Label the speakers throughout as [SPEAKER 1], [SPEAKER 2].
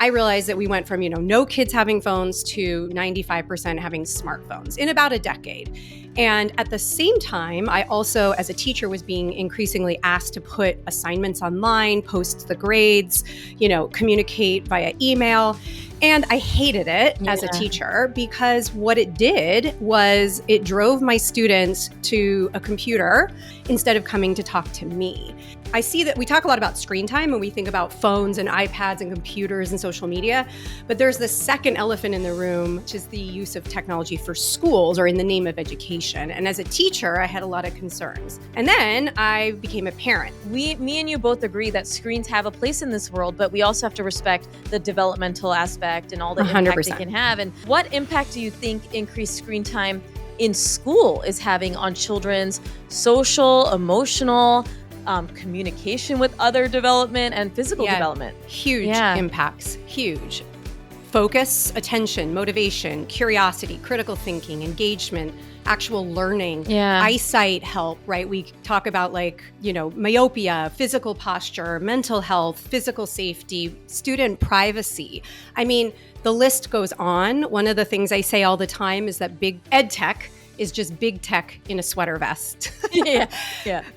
[SPEAKER 1] I realized that we went from, no kids having phones to 95% having smartphones in about a decade. And at the same time, I also, as a teacher, was being increasingly asked to put assignments online, post the grades, communicate via email. And I hated it as a teacher because what it did was it drove my students to a computer instead of coming to talk to me. I see that we talk a lot about screen time when we think about phones and iPads and computers and social media, but there's the second elephant in the room, which is the use of technology for schools or in the name of education. And as a teacher, I had a lot of concerns. And then I became a parent.
[SPEAKER 2] Me and you both agree that screens have a place in this world, but we also have to respect the developmental aspect and all the
[SPEAKER 1] 100%.
[SPEAKER 2] impact it can have. And what impact do you think increased screen time in school is having on children's social, emotional, communication with other development and physical development?
[SPEAKER 1] Huge impacts, huge. Focus, attention, motivation, curiosity, critical thinking, engagement, actual learning, eyesight help, right? We talk about myopia, physical posture, mental health, physical safety, student privacy. I mean, the list goes on. One of the things I say all the time is that big EdTech is just big tech in a sweater vest.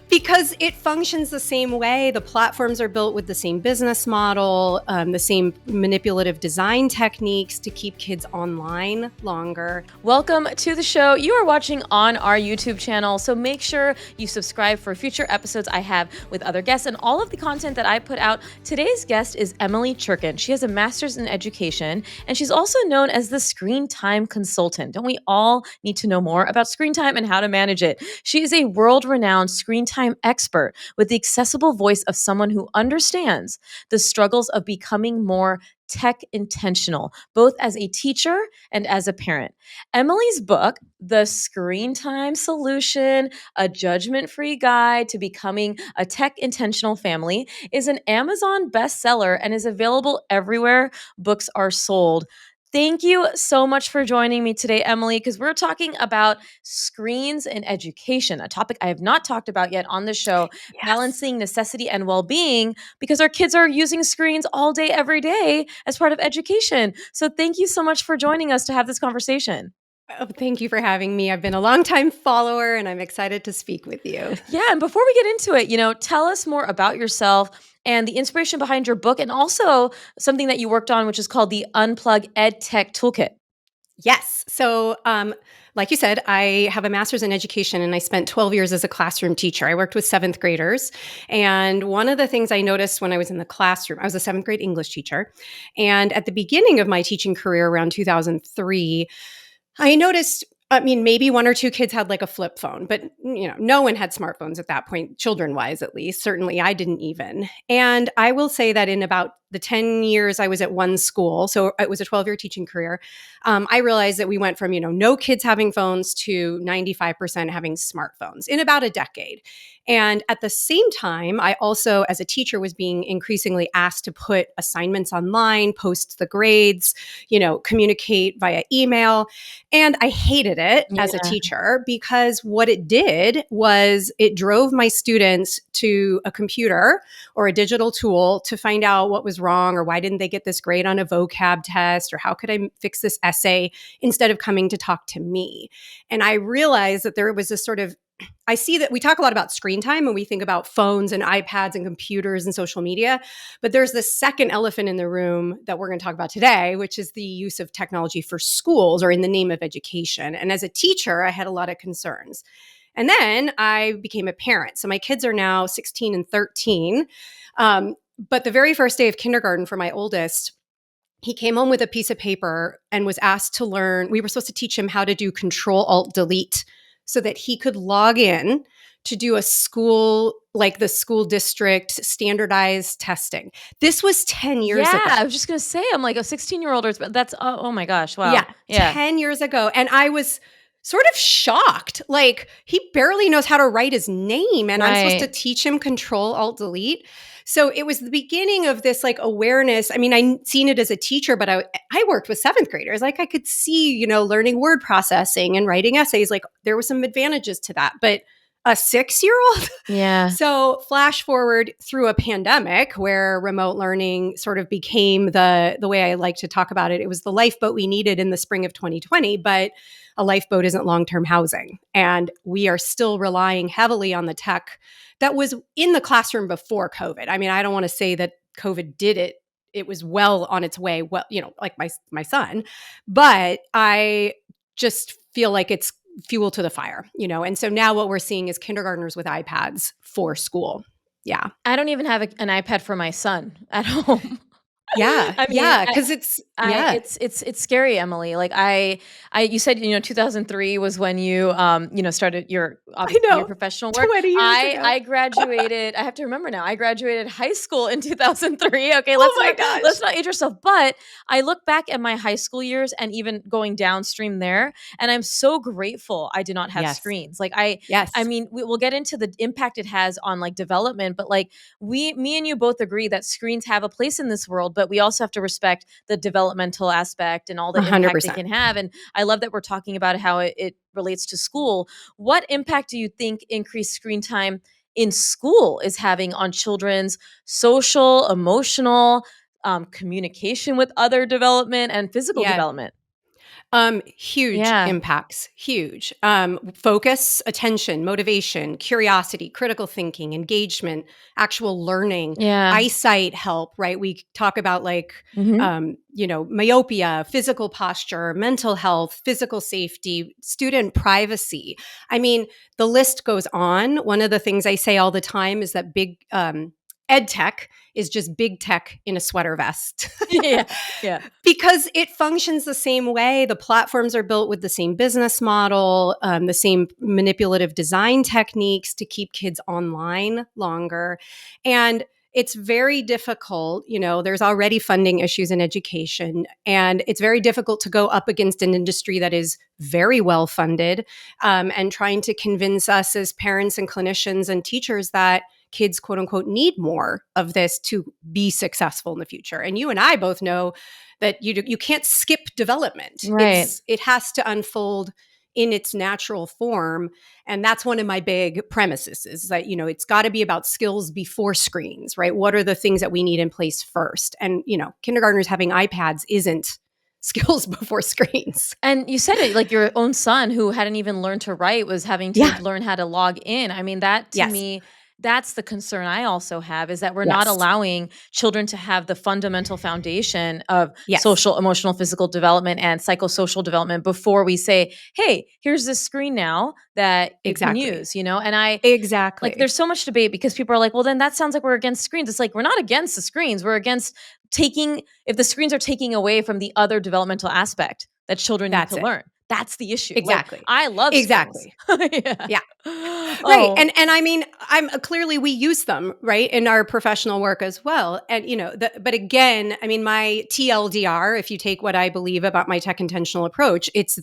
[SPEAKER 1] Because it functions the same way. The platforms are built with the same business model, the same manipulative design techniques to keep kids online longer.
[SPEAKER 2] Welcome to the show. You are watching on our YouTube channel, so make sure you subscribe for future episodes I have with other guests and all of the content that I put out. Today's guest is Emily Cherkin. She has a master's in education, and she's also known as the screen time consultant. Don't we all need to know more about screen time and how to manage it? She is a world-renowned screen time expert with the accessible voice of someone who understands the struggles of becoming more tech intentional, both as a teacher and as a parent. Emily's book, The Screen Time Solution, A Judgment-Free Guide to Becoming a Tech Intentional Family, is an Amazon bestseller and is available everywhere books are sold. Thank you so much for joining me today, Emily, because we're talking about screens and education, a topic I have not talked about yet on the show, balancing necessity and well-being, because our kids are using screens all day, every day as part of education. So thank you so much for joining us to have this conversation.
[SPEAKER 1] Oh, thank you for having me. I've been a longtime follower and I'm excited to speak with you.
[SPEAKER 2] Yeah, and before we get into it, tell us more about yourself and the inspiration behind your book, and also something that you worked on, which is called the EdTech Toolkit.
[SPEAKER 1] Yes. So, like you said, I have a master's in education and I spent 12 years as a classroom teacher. I worked with seventh graders. And one of the things I noticed when I was in the classroom, I was a seventh grade English teacher. And at the beginning of my teaching career around 2003, I noticed, maybe one or two kids had like a flip phone, but no one had smartphones at that point, children-wise at least. Certainly I didn't even. And I will say that in about the 10 years I was at one school, so it was a 12-year teaching career, I realized that we went from, no kids having phones to 95% having smartphones in about a decade. And at the same time, I also, as a teacher, was being increasingly asked to put assignments online, post the grades, communicate via email. And I hated it as a teacher because what it did was it drove my students to a computer or a digital tool to find out what was wrong or why didn't they get this grade on a vocab test or how could I fix this essay instead of coming to talk to me. And I realized that there was this sort of I see that we talk a lot about screen time when we think about phones and iPads and computers and social media, but there's this second elephant in the room that we're going to talk about today, which is the use of technology for schools or in the name of education. And as a teacher, I had a lot of concerns. And then I became a parent. So my kids are now 16 and 13. But the very first day of kindergarten for my oldest, he came home with a piece of paper and was asked to learn. We were supposed to teach him how to do Control-Alt-Delete so that he could log in to do a school, like the school district standardized testing. This was 10 years ago.
[SPEAKER 2] Yeah, I was just going to say, I'm like a 16-year-old, but that's, oh my gosh, wow.
[SPEAKER 1] Yeah, 10 years ago. And I was sort of shocked. Like, he barely knows how to write his name, and I'm supposed to teach him Control-Alt-Delete. So it was the beginning of this like awareness. I mean, I'd seen it as a teacher, but I worked with seventh graders. Like I could see, learning word processing and writing essays. Like there were some advantages to that. But a 6-year-old.
[SPEAKER 2] Yeah.
[SPEAKER 1] So flash forward through a pandemic where remote learning sort of became the way I like to talk about it. It was the lifeboat we needed in the spring of 2020, but a lifeboat isn't long-term housing. And we are still relying heavily on the tech that was in the classroom before COVID. I mean, I don't want to say that COVID did it. It was well on its way, well, like my son, but I just feel like it's fuel to the fire, and so now what we're seeing is kindergartners with iPads for school. Yeah.
[SPEAKER 2] I don't even have an iPad for my son at home.
[SPEAKER 1] Yeah.
[SPEAKER 2] I mean,
[SPEAKER 1] Yeah. Cause yeah.
[SPEAKER 2] it's scary, Emily. Like you said, 2003 was when you, started your,
[SPEAKER 1] I
[SPEAKER 2] obviously your
[SPEAKER 1] know.
[SPEAKER 2] professional work.
[SPEAKER 1] 20 years ago.
[SPEAKER 2] I graduated, I have to remember now, I graduated high school in 2003. Okay.
[SPEAKER 1] Oh my
[SPEAKER 2] Let's
[SPEAKER 1] gosh.
[SPEAKER 2] not age yourself. But I look back at my high school years and even going downstream there, and I'm so grateful I did not have
[SPEAKER 1] Yes.
[SPEAKER 2] screens. Like
[SPEAKER 1] Yes.
[SPEAKER 2] I mean, we'll get into the impact it has on like development, but like me and you both agree that screens have a place in this world, but we also have to respect the developmental aspect and all the impact they
[SPEAKER 1] 100%.
[SPEAKER 2] can have. And I love that we're talking about how it relates to school. What impact do you think increased screen time in school is having on children's social, emotional, communication with other development and physical
[SPEAKER 1] Yeah.
[SPEAKER 2] development?
[SPEAKER 1] Huge
[SPEAKER 2] Yeah.
[SPEAKER 1] impacts, huge. Focus, attention, motivation, curiosity, critical thinking, engagement, actual learning,
[SPEAKER 2] Yeah.
[SPEAKER 1] eyesight help, right? We talk about like,
[SPEAKER 2] Mhm.
[SPEAKER 1] myopia, physical posture, mental health, physical safety, student privacy. I mean, the list goes on. One of the things I say all the time is that big, EdTech is just big tech in a sweater vest.
[SPEAKER 2] Yeah. Yeah.
[SPEAKER 1] Because it functions the same way. The platforms are built with the same business model, the same manipulative design techniques to keep kids online longer. And it's very difficult. There's already funding issues in education, and it's very difficult to go up against an industry that is very well funded, and trying to convince us as parents and clinicians and teachers that kids, quote unquote, need more of this to be successful in the future. And you and I both know that you can't skip development.
[SPEAKER 2] Right.
[SPEAKER 1] It has to unfold in its natural form. And that's one of my big premises is that, it's got to be about skills before screens, right? What are the things that we need in place first? And, kindergartners having iPads isn't skills before screens.
[SPEAKER 2] And you said it, like your own son who hadn't even learned to write was having to learn how to log in. I mean, that to
[SPEAKER 1] Yes.
[SPEAKER 2] me, that's the concern I also have, is that we're not
[SPEAKER 1] Yes.
[SPEAKER 2] allowing children to have the fundamental foundation of
[SPEAKER 1] Yes.
[SPEAKER 2] social, emotional, physical development and psychosocial development before we say, hey, here's this screen now that you
[SPEAKER 1] Exactly.
[SPEAKER 2] can use, And
[SPEAKER 1] Exactly.
[SPEAKER 2] like, there's so much debate because people are like, well, then that sounds like we're against screens. It's like, we're not against the screens. We're against if the screens are taking away from the other developmental aspect that children need to learn. That's the issue.
[SPEAKER 1] Exactly.
[SPEAKER 2] Like, I love
[SPEAKER 1] Exactly.
[SPEAKER 2] screens.
[SPEAKER 1] Yeah.
[SPEAKER 2] Oh.
[SPEAKER 1] Right. And I mean, I'm clearly we use them, right, in our professional work as well. And, but again, I mean, my TLDR, if you take what I believe about my tech intentional approach, it's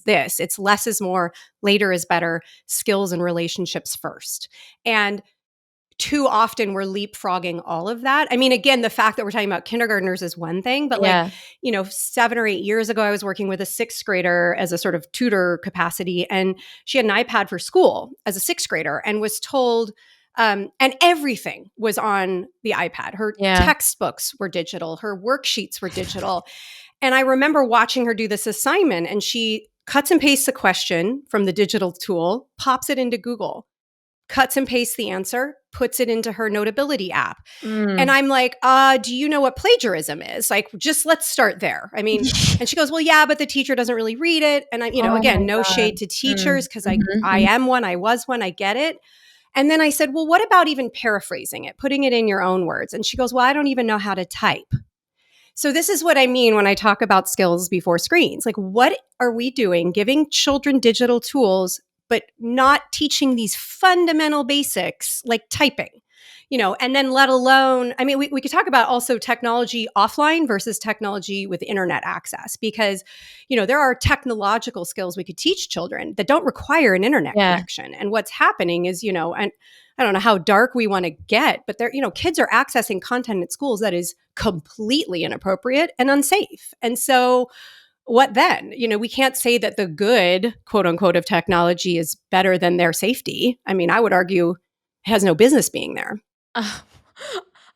[SPEAKER 1] less is more, later is better, skills and relationships first. And too often we're leapfrogging all of that. I mean, again, the fact that we're talking about kindergartners is one thing, but 7 or 8 years ago, I was working with a 6th grader as a sort of tutor capacity, and she had an iPad for school as a 6th grader and was told, and everything was on the iPad. Her textbooks were digital, her worksheets were digital. And I remember watching her do this assignment, and she cuts and pastes a question from the digital tool, pops it into Google, cuts and pastes the answer, puts it into her Notability app. And I'm like, do you know what plagiarism is? Like, just let's start there. I mean, and she goes, well, yeah, but the teacher doesn't really read it. And I, again, no shade to teachers because I am one, I was one, I get it. And then I said, well, what about even paraphrasing it, putting it in your own words? And she goes, well, I don't even know how to type. So this is what I mean when I talk about skills before screens. Like, what are we doing? Giving children digital tools, but not teaching these fundamental basics like typing, and then let alone, I mean, we could talk about also technology offline versus technology with internet access, because, there are technological skills we could teach children that don't require an internet connection. And what's happening is, and I don't know how dark we want to get, but kids are accessing content at schools that is completely inappropriate and unsafe. And so what then? We can't say that the good, quote unquote, of technology is better than their safety. I mean, I would argue it has no business being there.
[SPEAKER 2] Uh,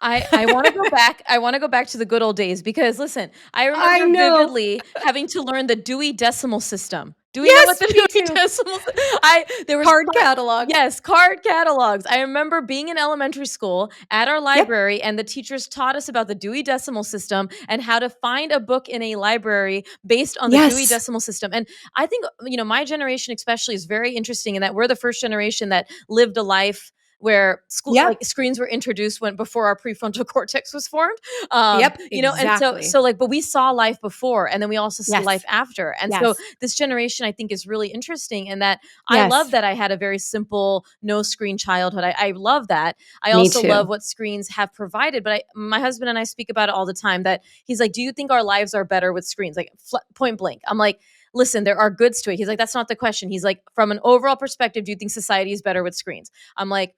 [SPEAKER 2] I want to go back. I want to go back to the good old days because listen, I
[SPEAKER 1] I
[SPEAKER 2] remember
[SPEAKER 1] know.
[SPEAKER 2] vividly having to learn the Dewey Decimal System. Do we know what
[SPEAKER 1] Yes,
[SPEAKER 2] the
[SPEAKER 1] me
[SPEAKER 2] Dewey
[SPEAKER 1] too.
[SPEAKER 2] Decimal? I there was
[SPEAKER 1] Card catalogs.
[SPEAKER 2] yes, card catalogs. I remember being in elementary school at our
[SPEAKER 1] Yep.
[SPEAKER 2] library, and the teachers taught us about the Dewey Decimal System and how to find a book in a library based on the Dewey
[SPEAKER 1] Yes.
[SPEAKER 2] Decimal System. And I think my generation especially is very interesting in that we're the first generation that lived a life where school
[SPEAKER 1] Yep.
[SPEAKER 2] like screens were introduced when before our prefrontal cortex was formed.
[SPEAKER 1] Yep.
[SPEAKER 2] And so
[SPEAKER 1] Exactly.
[SPEAKER 2] so like, but we saw life before, and then we also see life
[SPEAKER 1] Yes.
[SPEAKER 2] after. And so
[SPEAKER 1] Yes.
[SPEAKER 2] this generation, I think, is really interesting in that I love
[SPEAKER 1] Yes.
[SPEAKER 2] that I had a very simple, no screen childhood. I love that. I
[SPEAKER 1] Me
[SPEAKER 2] also
[SPEAKER 1] too.
[SPEAKER 2] love what screens have provided. But my husband and I speak about it all the time. That he's like, "Do you think our lives are better with screens?" Like point blank. I'm like, listen, there are goods to it. He's like, that's not the question. He's like, from an overall perspective, do you think society is better with screens? I'm like,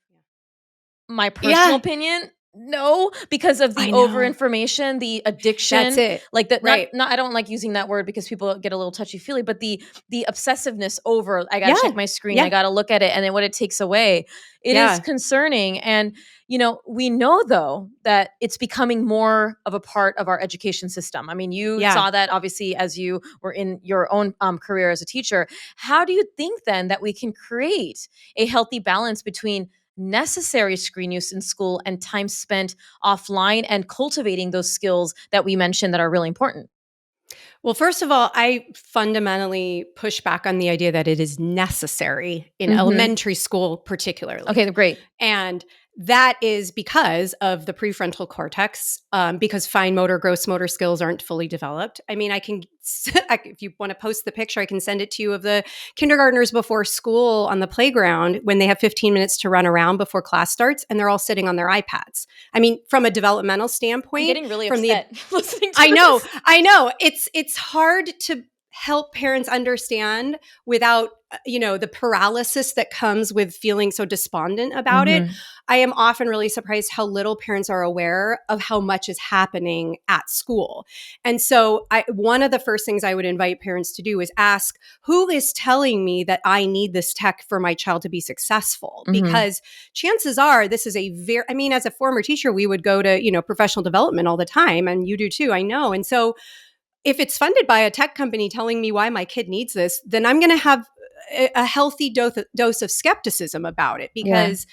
[SPEAKER 2] my personal
[SPEAKER 1] Yeah.
[SPEAKER 2] opinion, no, because of the
[SPEAKER 1] I
[SPEAKER 2] over
[SPEAKER 1] know.
[SPEAKER 2] information, the
[SPEAKER 1] That's
[SPEAKER 2] addiction,
[SPEAKER 1] it.
[SPEAKER 2] like that.
[SPEAKER 1] Right.
[SPEAKER 2] Not I don't like using that word because people get a little touchy feely, but the obsessiveness over. I got to check
[SPEAKER 1] Yeah.
[SPEAKER 2] my screen. I
[SPEAKER 1] Yeah.
[SPEAKER 2] got to look at it, and then what it takes away. It is
[SPEAKER 1] Yeah.
[SPEAKER 2] concerning, and we know though that it's becoming more of a part of our education system. I mean, you
[SPEAKER 1] Yeah.
[SPEAKER 2] saw that obviously as you were in your own career as a teacher. How do you think then that we can create a healthy balance between necessary screen use in school and time spent offline and cultivating those skills that we mentioned that are really important?
[SPEAKER 1] Well, first of all, I fundamentally push back on the idea that it is necessary in
[SPEAKER 2] Mhm.
[SPEAKER 1] elementary school, particularly.
[SPEAKER 2] Okay, great.
[SPEAKER 1] And that is because of the prefrontal cortex, because fine motor, gross motor skills aren't fully developed. I mean, if you want to post the picture, I can send it to you of the kindergartners before school on the playground when they have 15 minutes to run around before class starts and they're all sitting on their iPads. I mean, from a developmental
[SPEAKER 2] I'm
[SPEAKER 1] standpoint,
[SPEAKER 2] getting really
[SPEAKER 1] from the
[SPEAKER 2] upset listening to
[SPEAKER 1] I know,
[SPEAKER 2] this.
[SPEAKER 1] I know. It's hard to help parents understand without the paralysis that comes with feeling so despondent about it.
[SPEAKER 2] Mhm.
[SPEAKER 1] I am often really surprised how little parents are aware of how much is happening at school. And so one of the first things I would invite parents to do is ask, who is telling me that I need this tech for my child to be successful?
[SPEAKER 2] Mhm.
[SPEAKER 1] Because chances are this is I mean, as a former teacher, we would go to, professional development all the time, and you do too, I know. And so if it's funded by a tech company telling me why my kid needs this, then I'm going to have a healthy dose of skepticism about it
[SPEAKER 2] Yeah.
[SPEAKER 1] because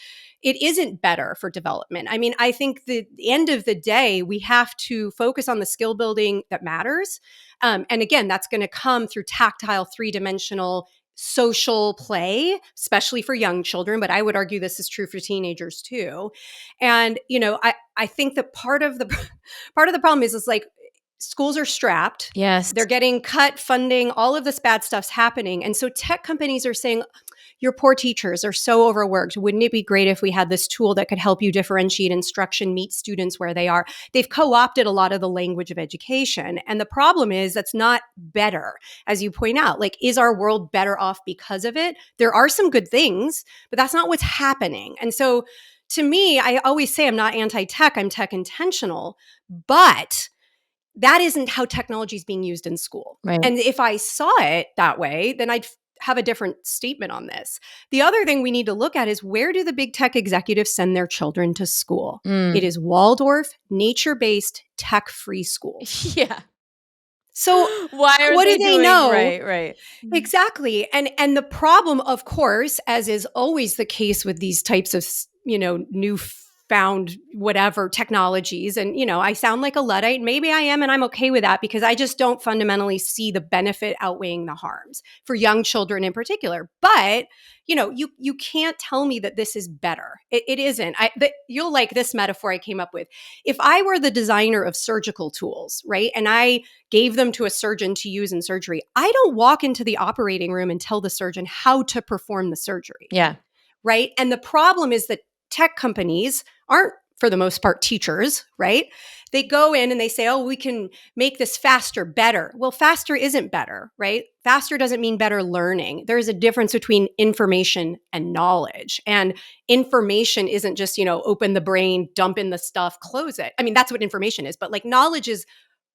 [SPEAKER 1] it isn't better for development. I mean, I think the end of the day, we have to focus on the skill building that matters. And again, that's going to come through tactile, three-dimensional social play, especially for young children, but I would argue this is true for teenagers too. And, I think that part of the part of the problem is like schools are strapped.
[SPEAKER 2] Yes.
[SPEAKER 1] They're getting cut funding. All of this bad stuff's happening. And so tech companies are saying, your poor teachers are so overworked. Wouldn't it be great if we had this tool that could help you differentiate instruction, meet students where they are? They've co-opted a lot of the language of education. And the problem is that's not better. As you point out, like, is our world better off because of it? There are some good things, but that's not what's happening. And so to me, I always say I'm not anti-tech, I'm tech intentional, but that isn't how technology is being used in school.
[SPEAKER 2] Right.
[SPEAKER 1] And if I saw it that way, then I'd have a different statement on this. The other thing we need to look at is, where do the big tech executives send their children to school? It
[SPEAKER 2] Mm.
[SPEAKER 1] is Waldorf, nature-based, tech-free schools.
[SPEAKER 2] Yeah.
[SPEAKER 1] So
[SPEAKER 2] Why are
[SPEAKER 1] what do
[SPEAKER 2] they
[SPEAKER 1] they
[SPEAKER 2] doing
[SPEAKER 1] know?
[SPEAKER 2] right, right.
[SPEAKER 1] Exactly. And the problem, of course, as is always the case with these types of, new found whatever technologies. And, I sound like a Luddite. Maybe I am, and I'm okay with that because I just don't fundamentally see the benefit outweighing the harms for young children in particular. But, you can't tell me that this is better. It isn't. You'll like this metaphor I came up with. If I were the designer of surgical tools, right, and I gave them to a surgeon to use in surgery, I don't walk into the operating room and tell the surgeon how to perform the surgery,
[SPEAKER 2] Yeah.
[SPEAKER 1] right? And the problem is that tech companies aren't, for the most part, teachers, right? They go in and they say, oh, we can make this faster, better. Well, faster isn't better, right? Faster doesn't mean better learning. There's a difference between information and knowledge. And information isn't just, open the brain, dump in the stuff, close it. I mean, that's what information is. But like, knowledge is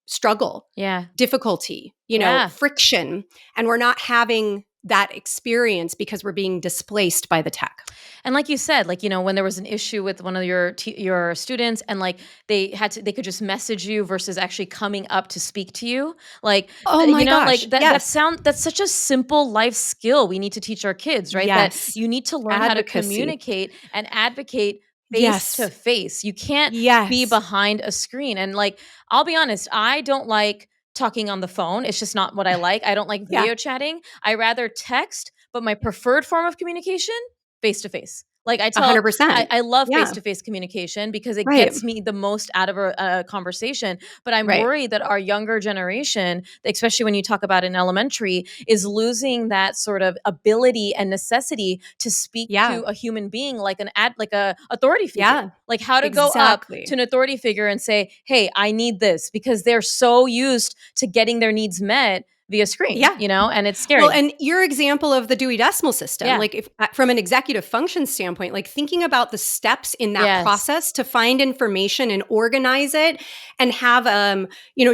[SPEAKER 1] struggle,
[SPEAKER 2] Yeah.
[SPEAKER 1] difficulty,
[SPEAKER 2] Yeah.
[SPEAKER 1] friction, and we're not having that experience because we're being displaced by the tech.
[SPEAKER 2] And like you said, like, when there was an issue with one of your students, and like they could just message you versus actually coming up to speak to you. Like,
[SPEAKER 1] Oh my
[SPEAKER 2] like
[SPEAKER 1] gosh. Yes.
[SPEAKER 2] that's such a simple life skill we need to teach our kids, right? That
[SPEAKER 1] Yes.
[SPEAKER 2] you need to learn how to
[SPEAKER 1] Advocacy.
[SPEAKER 2] communicate and advocate face to
[SPEAKER 1] Yes.
[SPEAKER 2] face. You can't be
[SPEAKER 1] Yes.
[SPEAKER 2] behind a screen. And like, I'll be honest, I don't like talking on the phone. It's just not what I like. I don't like
[SPEAKER 1] Yeah.
[SPEAKER 2] video chatting. I rather text, but my preferred form of communication, face to face. Like I tell,
[SPEAKER 1] 100%.
[SPEAKER 2] I love face
[SPEAKER 1] Yeah.
[SPEAKER 2] to face communication because it
[SPEAKER 1] Right.
[SPEAKER 2] gets me the most out of a conversation. But I'm
[SPEAKER 1] Right.
[SPEAKER 2] worried that our younger generation, especially when you talk about in elementary, is losing that sort of ability and necessity to speak
[SPEAKER 1] Yeah.
[SPEAKER 2] to a human being like like a authority figure.
[SPEAKER 1] Yeah.
[SPEAKER 2] Like how to go up
[SPEAKER 1] Exactly.
[SPEAKER 2] to an authority figure and say, "Hey, I need this," because they're so used to getting their needs met via screen,
[SPEAKER 1] Yeah.
[SPEAKER 2] and it's scary.
[SPEAKER 1] Well, and your example of the Dewey Decimal System,
[SPEAKER 2] Yeah.
[SPEAKER 1] like if from an executive function standpoint, like thinking about the steps in that
[SPEAKER 2] Yes.
[SPEAKER 1] process to find information and organize it and have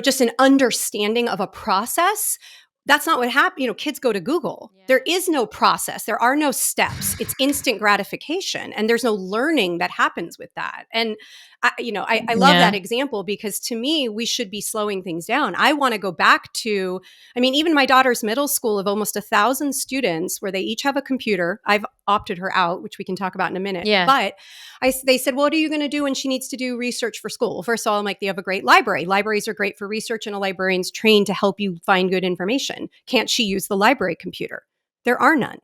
[SPEAKER 1] just an understanding of a process. That's not what happened. Kids go to Google.
[SPEAKER 2] Yeah.
[SPEAKER 1] There is no process. There are no steps. It's instant gratification, and there's no learning that happens with that. And I love
[SPEAKER 2] Yeah.
[SPEAKER 1] that example because to me, we should be slowing things down. I want to go back to, even my daughter's middle school of almost 1,000 students where they each have a computer. I've opted her out, which we can talk about in a minute.
[SPEAKER 2] Yeah.
[SPEAKER 1] But they said, well, what are you going to do when she needs to do research for school? Well, first of all, I'm like, they have a great library. Libraries are great for research, and a librarian's trained to help you find good information. Can't she use the library computer? There are none.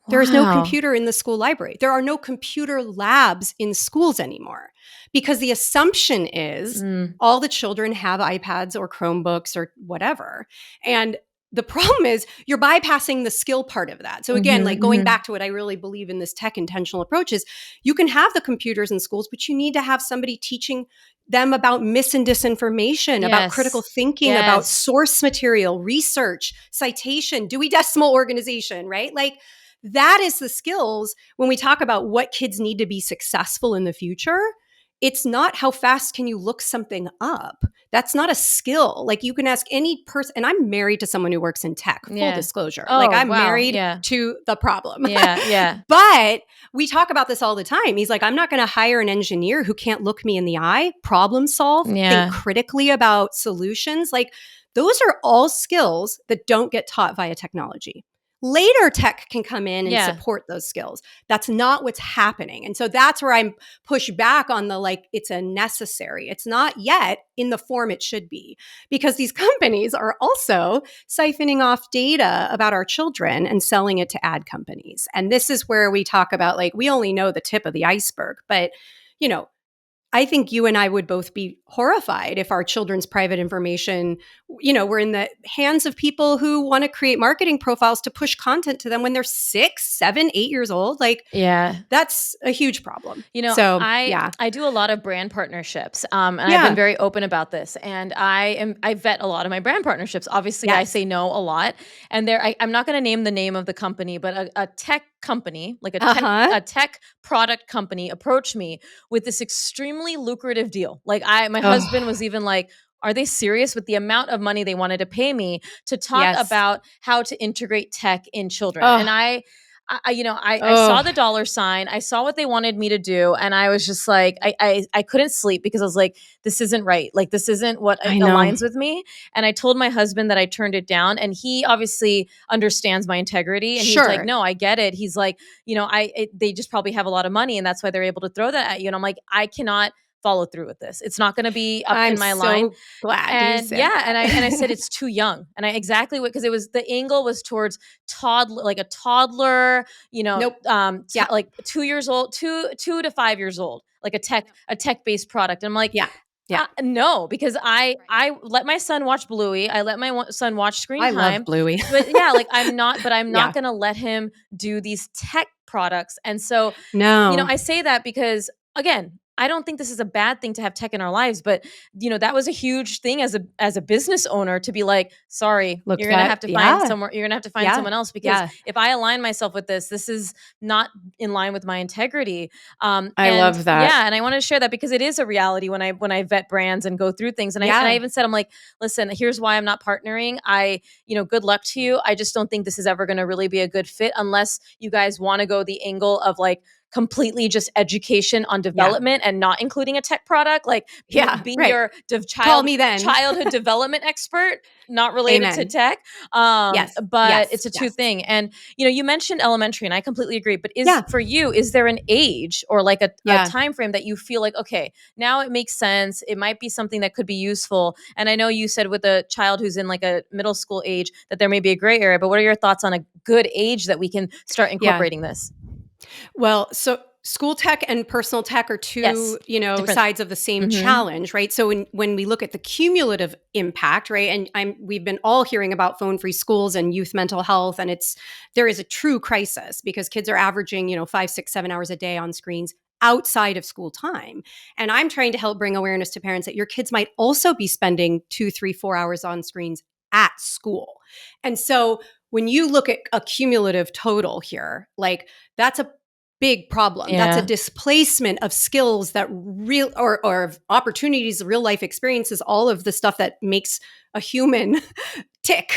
[SPEAKER 1] There is no
[SPEAKER 2] Wow.
[SPEAKER 1] computer in the school library. There are no computer labs in schools anymore because the assumption is all the children have iPads or Chromebooks or whatever. And the problem is you're bypassing the skill part of that. So again, like going back to what I really believe in this tech intentional approach is you can have the computers in schools, but you need to have somebody teaching them about mis and disinformation, about
[SPEAKER 2] Yes.
[SPEAKER 1] critical thinking,
[SPEAKER 2] Yes.
[SPEAKER 1] about source material, research, citation, Dewey Decimal Organization, right? Like that is the skills when we talk about what kids need to be successful in the future. It's not how fast can you look something up. That's not a skill. Like you can ask any person, and I'm married to someone who works in tech, full
[SPEAKER 2] Yeah.
[SPEAKER 1] disclosure.
[SPEAKER 2] Oh,
[SPEAKER 1] like I'm
[SPEAKER 2] wow.
[SPEAKER 1] married
[SPEAKER 2] Yeah.
[SPEAKER 1] to the problem.
[SPEAKER 2] Yeah. Yeah.
[SPEAKER 1] But we talk about this all the time. He's like, I'm not going to hire an engineer who can't look me in the eye, problem solve,
[SPEAKER 2] Yeah.
[SPEAKER 1] think critically about solutions. Like those are all skills that don't get taught via technology. Later tech can come in and
[SPEAKER 2] Yeah.
[SPEAKER 1] support those skills. That's not what's happening. And so that's where I'm pushed back on the like, it's a necessary. It's not yet in the form it should be because these companies are also siphoning off data about our children and selling it to ad companies. And this is where we talk about like, we only know the tip of the iceberg, but I think you and I would both be horrified if our children's private information, were in the hands of people who want to create marketing profiles to push content to them when they're 6, 7, 8 years old. Like,
[SPEAKER 2] Yeah.
[SPEAKER 1] that's a huge problem.
[SPEAKER 2] I do a lot of brand partnerships, and I've been very open about this. And I vet a lot of my brand partnerships. Obviously, I say no a lot. And I'm not going to name the name of the company, but a tech company, like a tech product company, approached me with this extremely lucrative deal. Like my husband was even like, are they serious with the amount of money they wanted to pay me to talk about how to integrate tech in children? And I saw the dollar sign. I saw what they wanted me to do. And I was just like, I couldn't sleep because I was like, this isn't right. Like, this isn't what aligns with me. And I told my husband that I turned it down. And he obviously understands my integrity. And he's like, no, I get it. He's like, they just probably have a lot of money. And that's why they're able to throw that at you. And I'm like, I cannot follow through with this. It's not going to be up in my line.
[SPEAKER 1] Glad
[SPEAKER 2] and
[SPEAKER 1] you said
[SPEAKER 2] yeah,
[SPEAKER 1] that.
[SPEAKER 2] and I said it's too young. And I exactly what because it was the angle was towards toddler, like a toddler, like 2 years old, 2 to 5 years old, like a tech based product. And I'm like, no, because I let my son watch Bluey. I let my son watch Screen Time.
[SPEAKER 1] I love Bluey.
[SPEAKER 2] But yeah, like I'm not going to let him do these tech products. And so, I say that because again, I don't think this is a bad thing to have tech in our lives, but that was a huge thing as a business owner to be like, sorry,
[SPEAKER 1] Look,
[SPEAKER 2] you're gonna have
[SPEAKER 1] that,
[SPEAKER 2] to find
[SPEAKER 1] yeah,
[SPEAKER 2] somewhere, you're gonna have to find
[SPEAKER 1] yeah,
[SPEAKER 2] someone else, because
[SPEAKER 1] yeah.
[SPEAKER 2] if I align myself with this is not in line with my integrity.
[SPEAKER 1] I
[SPEAKER 2] And
[SPEAKER 1] love that.
[SPEAKER 2] yeah, and I want to share that because it is a reality when I vet brands and go through things. And I
[SPEAKER 1] Yeah,
[SPEAKER 2] even said, I'm like, listen, here's why I'm not partnering. Good luck to you. I just don't think this is ever going to really be a good fit unless you guys want to go the angle of like completely just education on
[SPEAKER 1] yeah,
[SPEAKER 2] development and not including a tech product, like
[SPEAKER 1] yeah,
[SPEAKER 2] be
[SPEAKER 1] right.
[SPEAKER 2] your
[SPEAKER 1] Call me then.
[SPEAKER 2] childhood development expert, not related to
[SPEAKER 1] Amen.
[SPEAKER 2] tech.
[SPEAKER 1] Yes,
[SPEAKER 2] But
[SPEAKER 1] yes,
[SPEAKER 2] it's a two
[SPEAKER 1] yes.
[SPEAKER 2] thing. And you mentioned elementary, and I completely agree. But
[SPEAKER 1] Yeah,
[SPEAKER 2] is there an age or like a
[SPEAKER 1] yeah.
[SPEAKER 2] time frame that you feel like, okay, now it makes sense, it might be something that could be useful? And I know you said with a child who's in like a middle school age that there may be a gray area, but what are your thoughts on a good age that we can start
[SPEAKER 1] Yeah.
[SPEAKER 2] incorporating this?
[SPEAKER 1] Well, so school tech and personal tech are
[SPEAKER 2] Yes,
[SPEAKER 1] two,
[SPEAKER 2] different.
[SPEAKER 1] sides of the same
[SPEAKER 2] Mm-hmm.
[SPEAKER 1] challenge, right? So when we look at the cumulative impact, right, and we've been all hearing about phone-free schools and youth mental health, and there is a true crisis because kids are averaging, 5, 6, 7 hours a day on screens outside of school time. And I'm trying to help bring awareness to parents that your kids might also be spending 2, 3, 4 hours on screens at school. And so when you look at a cumulative total here, like that's a big problem. That's a
[SPEAKER 2] Yeah.
[SPEAKER 1] displacement of skills that real or of opportunities, real life experiences, all of the stuff that makes a human tick.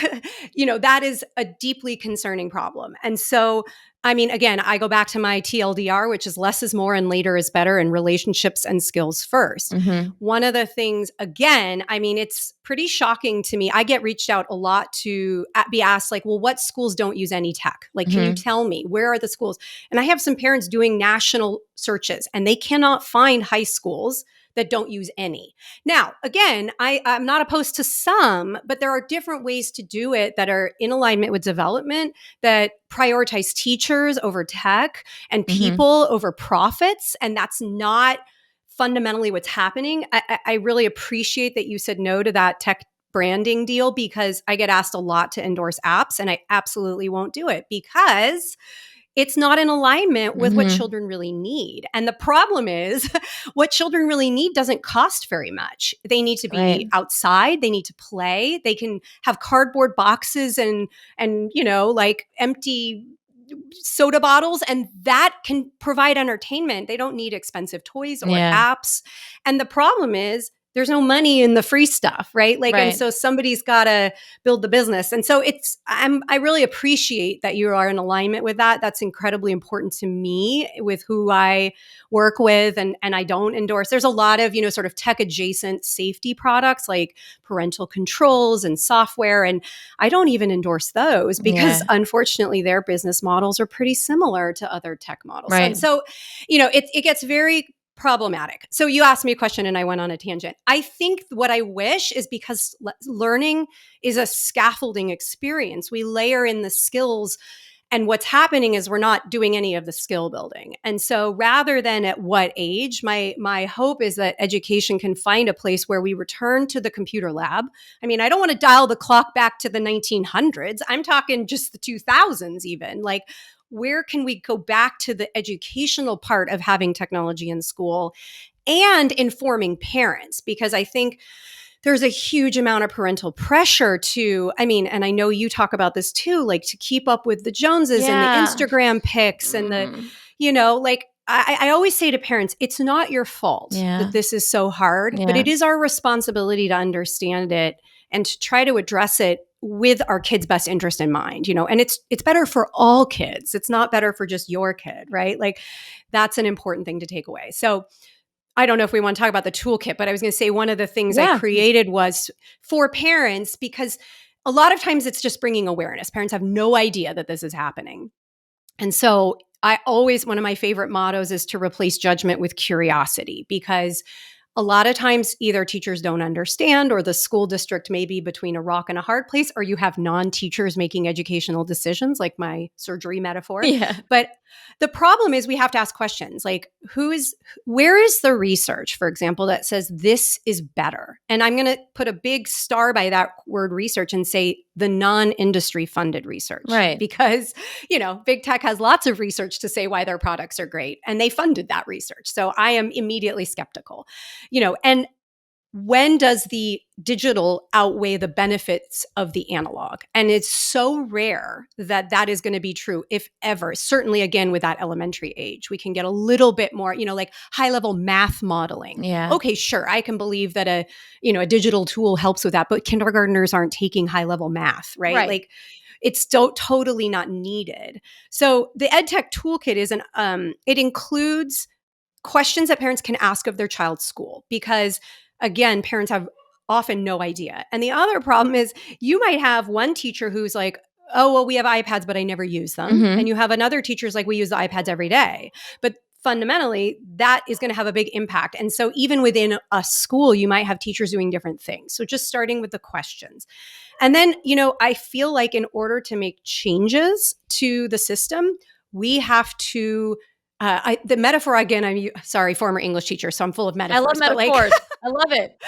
[SPEAKER 1] That is a deeply concerning problem. And so, I mean, again, I go back to my TLDR, which is less is more and later is better, and relationships and skills first.
[SPEAKER 2] Mm-hmm.
[SPEAKER 1] One of the things, again, I mean, it's pretty shocking to me. I get reached out a lot to be asked, like, well, what schools don't use any tech? Like, can you
[SPEAKER 2] Mm-hmm.
[SPEAKER 1] tell me where are the schools? And I have some parents doing national searches and they cannot find high schools that don't use any. Now, again, I'm not opposed to some, but there are different ways to do it that are in alignment with development, that prioritize teachers over tech and
[SPEAKER 2] Mm-hmm.
[SPEAKER 1] people over profits. And that's not fundamentally what's happening. I really appreciate that you said no to that tech branding deal because I get asked a lot to endorse apps and I absolutely won't do it because it's not in alignment with what
[SPEAKER 2] Mm-hmm.
[SPEAKER 1] children really need. And the problem is what children really need doesn't cost very much. They need to
[SPEAKER 2] Right.
[SPEAKER 1] be outside, they need to play, they can have cardboard boxes and like empty soda bottles and that can provide entertainment. They don't need expensive toys or
[SPEAKER 2] Yeah.
[SPEAKER 1] apps. And the problem is there's no money in the free stuff, right? Like, and
[SPEAKER 2] Right.
[SPEAKER 1] so somebody's got to build the business. And so I really appreciate that you are in alignment with that. That's incredibly important to me with who I work with. And I don't endorse, there's a lot of, sort of tech adjacent safety products like parental controls and software. And I don't even endorse those because
[SPEAKER 2] Yeah.
[SPEAKER 1] unfortunately their business models are pretty similar to other tech models. And
[SPEAKER 2] Right.
[SPEAKER 1] so, it gets very problematic. So you asked me a question and I went on a tangent. I think what I wish is because learning is a scaffolding experience. We layer in the skills and what's happening is we're not doing any of the skill building. And so rather than at what age, my hope is that education can find a place where we return to the computer lab. I mean, I don't want to dial the clock back to the 1900s. I'm talking just the 2000s even. Like, where can we go back to the educational part of having technology in school and informing parents? Because I think there's a huge amount of parental pressure I mean, and I know you talk about this too, like to keep up with the Joneses and the
[SPEAKER 2] Yeah.
[SPEAKER 1] Instagram pics and
[SPEAKER 2] Mm.
[SPEAKER 1] like I always say to parents, it's not your fault
[SPEAKER 2] Yeah.
[SPEAKER 1] that this is so hard, but
[SPEAKER 2] Yeah.
[SPEAKER 1] it is our responsibility to understand it and to try to address it with our kids' best interest in mind, and it's better for all kids. It's not better for just your kid, right? Like that's an important thing to take away. So I don't know if we want to talk about the toolkit, but I was going to say one of the things I
[SPEAKER 2] Yeah. Please.
[SPEAKER 1] created was for parents because a lot of times it's just bringing awareness. Parents have no idea that this is happening. And so one of my favorite mottos is to replace judgment with curiosity because a lot of times either teachers don't understand or the school district may be between a rock and a hard place, or you have non-teachers making educational decisions, like my surgery metaphor.
[SPEAKER 2] Yeah.
[SPEAKER 1] But the problem is we have to ask questions like where is the research, for example, that says this is better? And I'm going to put a big star by that word research and say the non-industry funded research.
[SPEAKER 2] Right.
[SPEAKER 1] Because, big tech has lots of research to say why their products are great, and they funded that research. So I am immediately skeptical. And when does the digital outweigh the benefits of the analog? And it's so rare that that is going to be true, if ever. Certainly, again, with that elementary age, we can get a little bit more, like high level math modeling.
[SPEAKER 2] Yeah.
[SPEAKER 1] Okay, sure. I can believe that a digital tool helps with that, but kindergartners aren't taking high level math, right? Like it's totally not needed. So the EdTech Toolkit it includes questions that parents can ask of their child's school, because again, parents have often no idea. And the other problem is you might have one teacher who's like, oh, well, we have iPads, but I never use them.
[SPEAKER 2] Mhm.
[SPEAKER 1] And you have another teacher's like, we use the iPads every day. But fundamentally, that is going to have a big impact. And so even within a school, you might have teachers doing different things. So just starting with the questions. And then, I feel like in order to make changes to the system, we have to the metaphor again, I'm sorry, former English teacher, so I'm full of metaphors.
[SPEAKER 2] I love metaphors. I love it.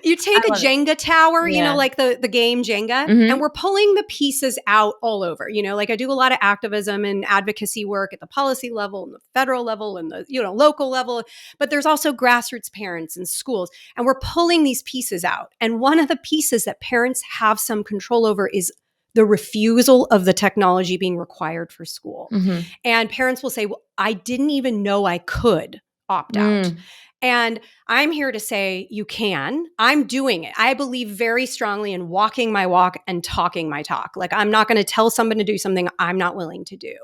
[SPEAKER 1] You take a Jenga tower,
[SPEAKER 2] Yeah.
[SPEAKER 1] like the game Jenga,
[SPEAKER 2] Mhm.
[SPEAKER 1] and we're pulling the pieces out all over. Like I do a lot of activism and advocacy work at the policy level and the federal level and the local level, but there's also grassroots parents and schools, and we're pulling these pieces out. And one of the pieces that parents have some control over is the refusal of the technology being required for school.
[SPEAKER 2] Mhm.
[SPEAKER 1] And parents will say, well, I didn't even know I could opt out. And I'm here to say you can. I'm doing it. I believe very strongly in walking my walk and talking my talk. Like I'm not going to tell someone to do something I'm not willing to do.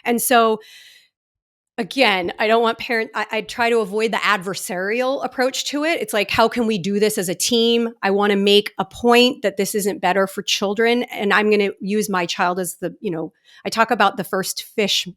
[SPEAKER 1] And so again, I don't want I try to avoid the adversarial approach to it. It's like, how can we do this as a team? I want to make a point that this isn't better for children. And I'm going to use my child as I talk about the first fish,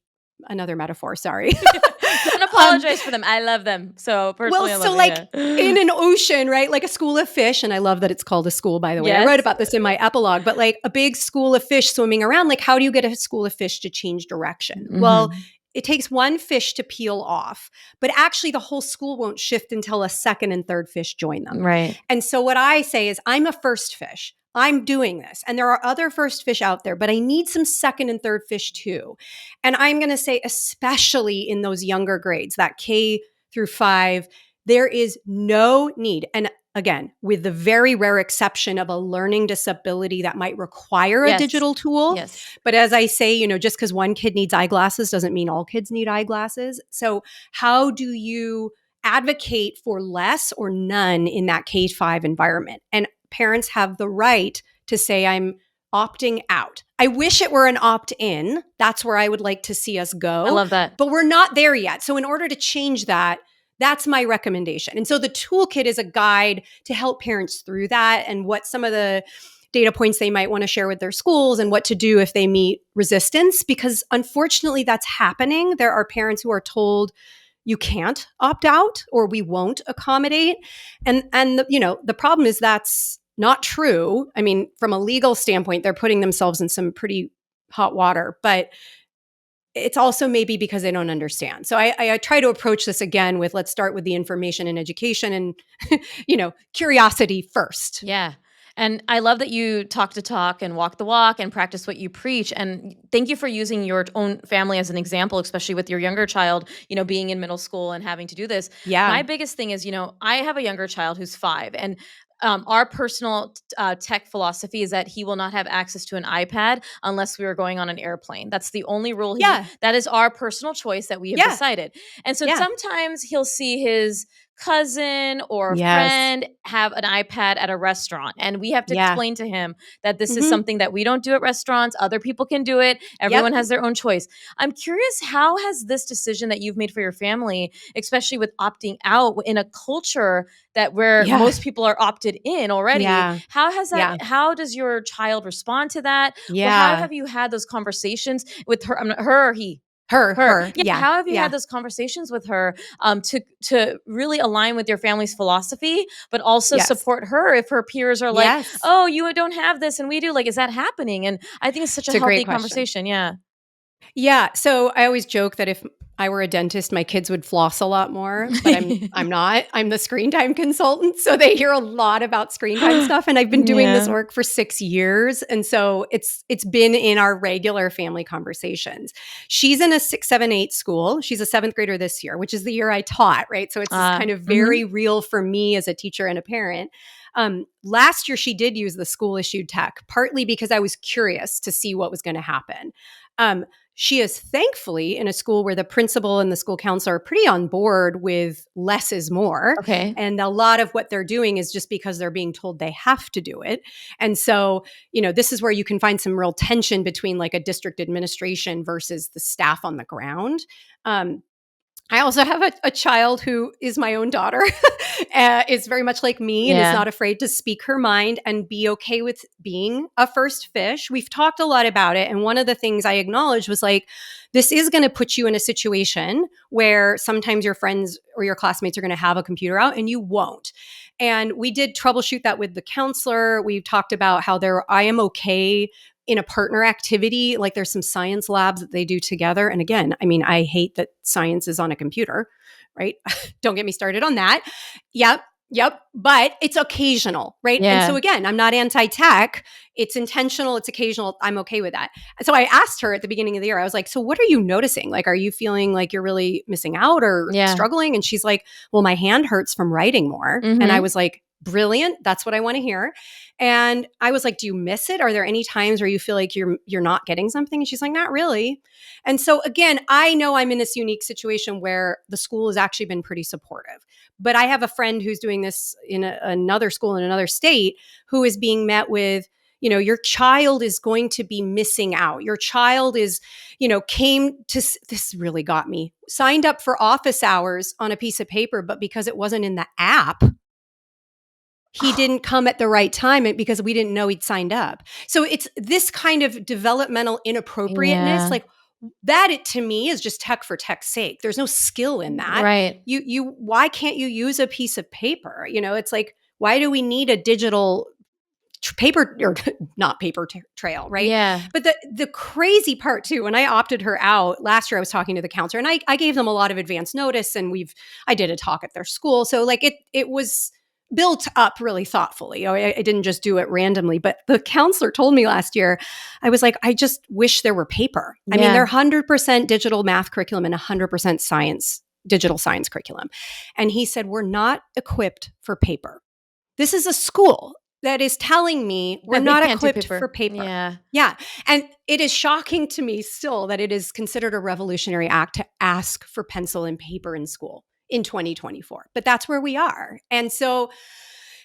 [SPEAKER 1] another metaphor, sorry.
[SPEAKER 2] Don't apologize for them. I love them. So personally, I love them,
[SPEAKER 1] in an ocean, right? Like a school of fish. And I love that it's called a school, by the way.
[SPEAKER 2] Yes.
[SPEAKER 1] I wrote about this in my epilogue, but like a big school of fish swimming around, like how do you get a school of fish to change direction?
[SPEAKER 2] Mhm.
[SPEAKER 1] Well, it takes one fish to peel off, but actually the whole school won't shift until a second and third fish join them.
[SPEAKER 2] Right.
[SPEAKER 1] And so what I say is I'm a first fish. I'm doing this. And there are other first fish out there, but I need some second and third fish too. And I'm going to say, especially in those younger grades, that K through 5, there is no need. And again, with the very rare exception of a learning disability that might require a digital tool.
[SPEAKER 2] Yes.
[SPEAKER 1] But as I say, just because one kid needs eyeglasses doesn't mean all kids need eyeglasses. So how do you advocate for less or none in that K-5 environment? And parents have the right to say, I'm opting out. I wish it were an opt-in. That's where I would like to see us go.
[SPEAKER 2] I love that.
[SPEAKER 1] But we're not there yet. So in order to change that, that's my recommendation. And so the toolkit is a guide to help parents through that and what some of the data points they might want to share with their schools and what to do if they meet resistance, because unfortunately that's happening. There are parents who are told you can't opt out or we won't accommodate. And the problem is that's not true. I mean, from a legal standpoint, they're putting themselves in some pretty hot water, but it's also maybe because they don't understand. So I try to approach this again with, let's start with the information and education and, curiosity first.
[SPEAKER 2] Yeah. And I love that you talk the talk and walk the walk and practice what you preach. And thank you for using your own family as an example, especially with your younger child, being in middle school and having to do this.
[SPEAKER 1] Yeah.
[SPEAKER 2] My biggest thing is, I have a younger child who's 5, and our personal tech philosophy is that he will not have access to an iPad unless we are going on an airplane. That's the only rule. That is our personal choice that we have decided. And so sometimes he'll see his cousin or friend have an iPad at a restaurant, and we have to explain to him that this is something that we don't do at restaurants. Other people can do it. Everyone has their own choice. I'm curious, how has this decision that you've made for your family, especially with opting out in a culture that where most people are opted in already, how has that? How does your child respond to that? Or how have you had those conversations with her or he?
[SPEAKER 1] Her.
[SPEAKER 2] Yeah.
[SPEAKER 1] Yeah.
[SPEAKER 2] How have you had
[SPEAKER 1] Yeah.
[SPEAKER 2] those conversations with her to really align with your family's philosophy, but also
[SPEAKER 1] Yes.
[SPEAKER 2] support her if her peers are like,
[SPEAKER 1] Yes.
[SPEAKER 2] oh, you don't have this and we do? Like, is that happening? And I think it's such a
[SPEAKER 1] It's a great
[SPEAKER 2] healthy
[SPEAKER 1] question.
[SPEAKER 2] conversation. Yeah.
[SPEAKER 1] Yeah, so I always joke that if I were a dentist, my kids would floss a lot more, but I'm not. I'm the screen time consultant, so they hear a lot about screen time stuff, and I've been doing this
[SPEAKER 2] Yeah.
[SPEAKER 1] work for 6 years, and so it's been in our regular family conversations. She's in a 6, 7, 8 school. She's a 7th grader this year, which is the year I taught, right? So it's kind of very real for me as a teacher and a parent. Last year, she did use the school issued tech, partly because I was curious to see what was going to happen. She is thankfully in a school where the principal and the school counselor are pretty on board with less is more.
[SPEAKER 2] Okay.
[SPEAKER 1] And a lot of what they're doing is just because they're being told they have to do it. And so, this is where you can find some real tension between like a district administration versus the staff on the ground. I also have a child who is my own daughter, is very much like me and is not afraid to speak her mind and be okay with being a first fish. We've talked a lot about it. And one of the things I acknowledged was like, this is going to put you in a situation where sometimes your friends or your classmates are going to have a computer out and you won't. And we did troubleshoot that with the counselor. We talked about how I am okay in a partner activity, like there's some science labs that they do together. And again, I mean, I hate that science is on a computer, right? Don't get me started on that. Yep. But it's occasional, right?
[SPEAKER 2] Yeah.
[SPEAKER 1] And so again, I'm not anti-tech. It's intentional. It's occasional. I'm okay with that. So I asked her at the beginning of the year, I was like, so what are you noticing? Like, are you feeling like you're really missing out or struggling? And she's like, well, my hand hurts from writing more. And I was like, brilliant. That's what I want to hear. And I was like, do you miss it? Are there any times where you feel like you're not getting something? And she's like, not really. And so again, I know I'm in this unique situation where the school has actually been pretty supportive. But I have a friend who's doing this in another school in another state who is being met with, your child is going to be missing out. Your child is, came to, this really got me, signed up for office hours on a piece of paper, but because it wasn't in the app, he didn't come at the right time because we didn't know he'd signed up. So it's this kind of developmental inappropriateness, like that to me is just tech for tech's sake. There's no skill in that.
[SPEAKER 2] Right.
[SPEAKER 1] Why can't you use a piece of paper? It's like, why do we need a digital paper or not paper trail, right?
[SPEAKER 2] Yeah.
[SPEAKER 1] But the crazy part too, when I opted her out last year, I was talking to the counselor and I gave them a lot of advance notice and I did a talk at their school. So like it was built up really thoughtfully. I didn't just do it randomly, but the counselor told me last year, I was like, I just wish there were paper. I mean, they're 100% digital math curriculum and 100% digital science curriculum. And he said, we're not equipped for paper. This is a school that is telling me we're not equipped for paper. Yeah. And it is shocking to me still that it is considered a revolutionary act to ask for pencil and paper in school in 2024. But that's where we are. And so,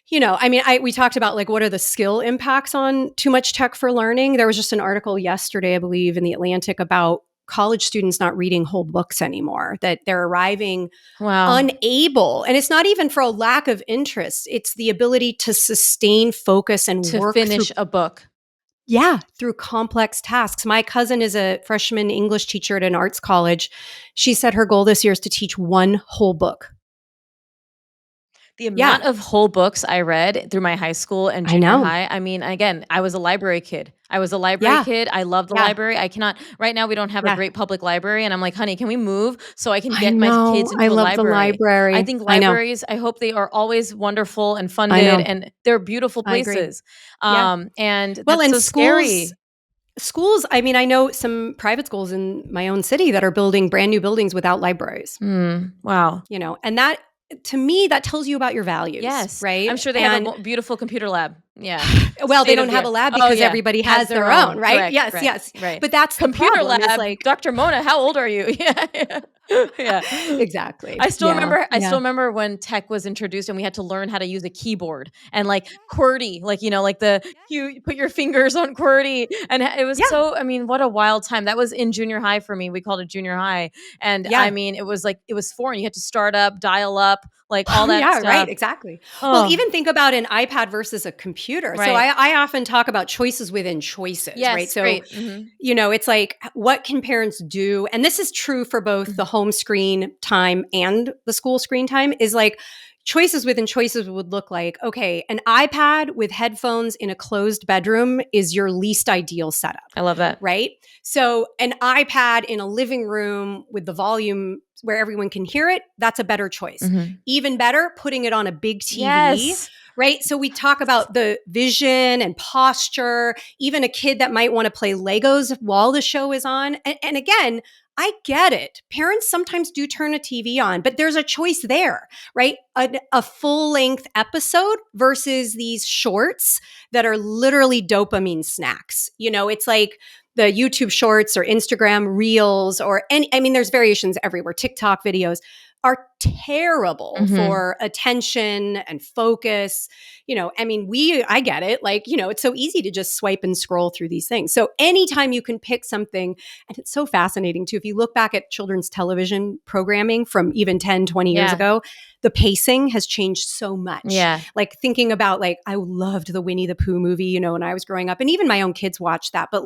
[SPEAKER 1] we talked about like, what are the skill impacts on too much tech for learning? There was just an article yesterday, I believe, in The Atlantic about college students not reading whole books anymore, that they're arriving unable. And it's not even for a lack of interest. It's the ability to sustain focus and work
[SPEAKER 2] finish a book.
[SPEAKER 1] Yeah, through complex tasks. My cousin is a freshman English teacher at an arts college. She said her goal this year is to teach one whole book.
[SPEAKER 2] The amount of whole books I read through my high school and junior high. I mean, again, I was a library kid. I kid. I love the library. I cannot, right now we don't have a great public library. And I'm like, honey, can we move so I can get my kids into
[SPEAKER 1] I
[SPEAKER 2] a
[SPEAKER 1] love
[SPEAKER 2] library?
[SPEAKER 1] The library.
[SPEAKER 2] I think libraries, I hope they are always wonderful and funded and they're beautiful places. And that's so scary.
[SPEAKER 1] Schools, I mean, I know some private schools in my own city that are building brand new buildings without libraries.
[SPEAKER 2] Wow.
[SPEAKER 1] And that, to me, that tells you about your values.
[SPEAKER 2] Yes.
[SPEAKER 1] Right.
[SPEAKER 2] I'm sure they have a beautiful computer lab. Yeah.
[SPEAKER 1] Well, they don't have a lab because everybody has their own, right?
[SPEAKER 2] Correct,
[SPEAKER 1] yes.
[SPEAKER 2] Right.
[SPEAKER 1] But that's
[SPEAKER 2] computer
[SPEAKER 1] the problem,
[SPEAKER 2] lab. Like, Dr. Mona, how old are you? Yeah.
[SPEAKER 1] Exactly.
[SPEAKER 2] I still remember when tech was introduced and we had to learn how to use a keyboard and like QWERTY, like, you put your fingers on QWERTY. And it was so, I mean, what a wild time. That was in junior high for me. We called it junior high. And I mean, it was foreign. You had to start up, dial up, like all that
[SPEAKER 1] Yeah, right.
[SPEAKER 2] stuff.
[SPEAKER 1] Exactly. Well,
[SPEAKER 2] Oh,
[SPEAKER 1] even think about an iPad versus a computer. So
[SPEAKER 2] right.
[SPEAKER 1] I often talk about choices within choices, right?
[SPEAKER 2] Yes,
[SPEAKER 1] So,
[SPEAKER 2] great. Hmm.
[SPEAKER 1] it's like, what can parents do? And this is true for both the home screen time and the school screen time, is like choices within choices would look like, okay, an iPad with headphones in a closed bedroom is your least ideal setup,
[SPEAKER 2] I love that.
[SPEAKER 1] right? So an iPad in a living room with the volume where everyone can hear it, that's a better choice.
[SPEAKER 2] Hmm.
[SPEAKER 1] Even better, putting it on a big TV,
[SPEAKER 2] Yes.
[SPEAKER 1] right? So we talk about the vision and posture, even a kid that might want to play Legos while the show is on. And again, I get it. Parents sometimes do turn a TV on, but there's a choice there, right? A full length episode versus these shorts that are literally dopamine snacks. It's like the YouTube shorts or Instagram reels or there's variations everywhere. TikTok videos are terrible for attention and focus. I get it. Like, it's so easy to just swipe and scroll through these things. So anytime you can pick something, and it's so fascinating too, if you look back at children's television programming from even 10, 20 years
[SPEAKER 2] Yeah.
[SPEAKER 1] ago, the pacing has changed so much.
[SPEAKER 2] Yeah.
[SPEAKER 1] Like thinking about I loved the Winnie the Pooh movie, when I was growing up, and even my own kids watched that, but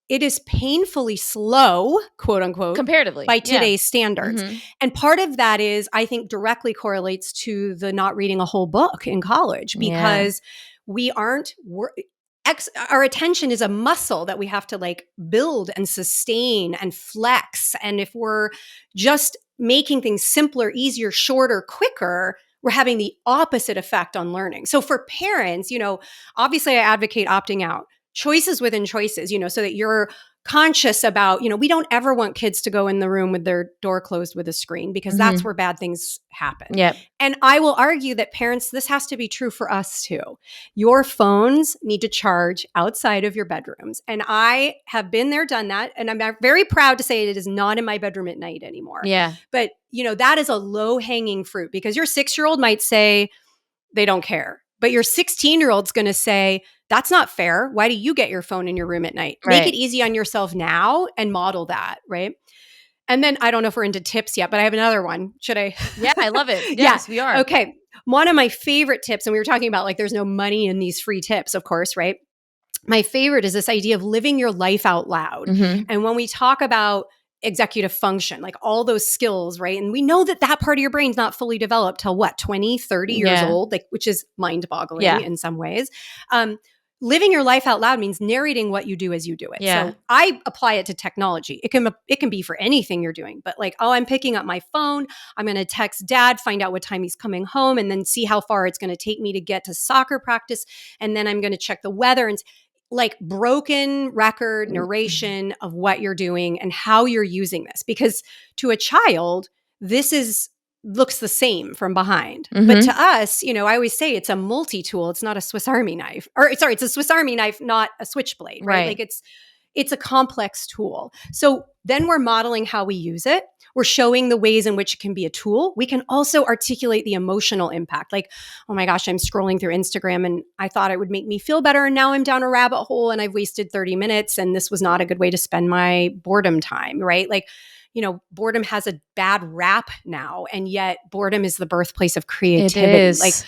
[SPEAKER 1] it is painfully slow, quote unquote,
[SPEAKER 2] Comparatively.
[SPEAKER 1] by
[SPEAKER 2] Yeah.
[SPEAKER 1] today's standards.
[SPEAKER 2] Mhm.
[SPEAKER 1] And part of that is, I think, directly correlates to the not reading a whole book in college, because we aren't our attention is a muscle that we have to build and sustain and flex. And if we're just making things simpler, easier, shorter, quicker, we're having the opposite effect on learning. So for parents, obviously I advocate opting out. Choices within choices, so that you're conscious about, we don't ever want kids to go in the room with their door closed with a screen, because that's where bad things happen.
[SPEAKER 2] Yep.
[SPEAKER 1] And I will argue that parents, this has to be true for us too. Your phones need to charge outside of your bedrooms. And I have been there, done that. And I'm very proud to say it is not in my bedroom at night anymore.
[SPEAKER 2] Yeah.
[SPEAKER 1] But, that is a low hanging fruit, because your 6-year-old might say they don't care. But your 16-year-old's going to say, that's not fair. Why do you get your phone in your room at night?
[SPEAKER 2] Right.
[SPEAKER 1] Make it easy on yourself now and model that, right? And then I don't know if we're into tips yet, but I have another one. Should I?
[SPEAKER 2] Yeah, I love it. Yes, we are.
[SPEAKER 1] Okay. One of my favorite tips, and we were talking about there's no money in these free tips, of course, right? My favorite is this idea of living your life out loud.
[SPEAKER 2] Mhm.
[SPEAKER 1] And when we talk about executive function, all those skills, right? And we know that part of your brain's not fully developed till 20, 30 years old, which is mind-boggling in some ways. Living your life out loud means narrating what you do as you do it.
[SPEAKER 2] Yeah.
[SPEAKER 1] So I apply it to technology. It can be for anything you're doing, but I'm picking up my phone. I'm going to text dad, find out what time he's coming home, and then see how far it's going to take me to get to soccer practice. And then I'm going to check the weather and broken record narration of what you're doing and how you're using this. Because to a child, this looks the same from behind. But to us, I always say it's a multi-tool. It's not a Swiss Army knife. Or sorry, it's a Swiss Army knife, not a switchblade, right? It's a complex tool. So then we're modeling how we use it. We're showing the ways in which it can be a tool. We can also articulate the emotional impact. Oh my gosh, I'm scrolling through Instagram and I thought it would make me feel better. And now I'm down a rabbit hole and I've wasted 30 minutes and this was not a good way to spend my boredom time, right? Boredom has a bad rap now, and yet boredom is the birthplace of creativity.
[SPEAKER 2] It is.